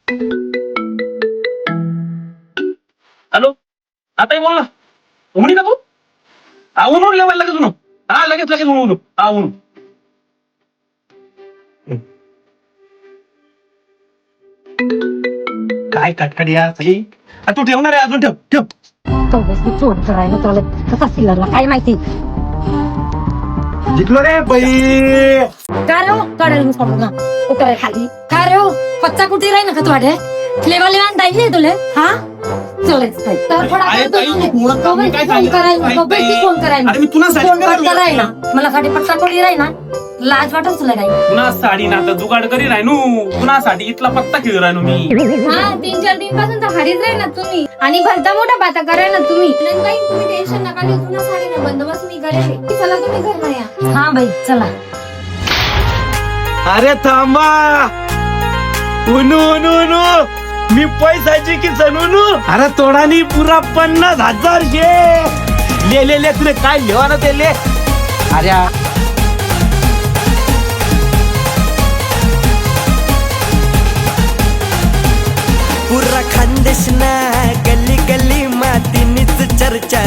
Hello, आता बोल ना. उमडी का तू? ऊन लेवायला लगेच ऊन. हा लगेच लगेच ऊन. हा ऊन. काय कटकडिया सई. तू ठेवणार आहे अजून ठेव ठेव. तो बसली चोर करायला तुला कसा सिलरला काय माहिती. जिंकलो रे बाई. काय रे काढायला मी सांगू ना उतर खाली. काय रे कच्चा कुठे राही नका तुझ्या फ्लेवर लेवान दाई तुले हा चलेच काय तर फोन करायला मला साठी पट्टा कोणी राही ना लाज वाटत तुला काही पुन्हा साडी ना तर जुगाड करी राहिनू. पुन्हा साठी इथला पत्ता खेळ राहिनो मी. हा 3-4 दिन पासून तर हरीच राही ना तुम्ही आणि भलता मोठा बाता कराय ना तुम्ही. नंतर तुम्ही टेन्शन नका घेऊ. पुन्हा साडी ना बंदोबस्त मी करेल. चला तुम्ही घरला या. हा बाई चला. अरे थांबा. उनू उनू उनू मी पैसाची की सनूनू. अरे तोडानी पुरा 50,000 घे. ले तुले काय लेवा ना ते ले. अरे पुरा खानदेश ना गल्ली गल्ली मातीनीच चर्चा.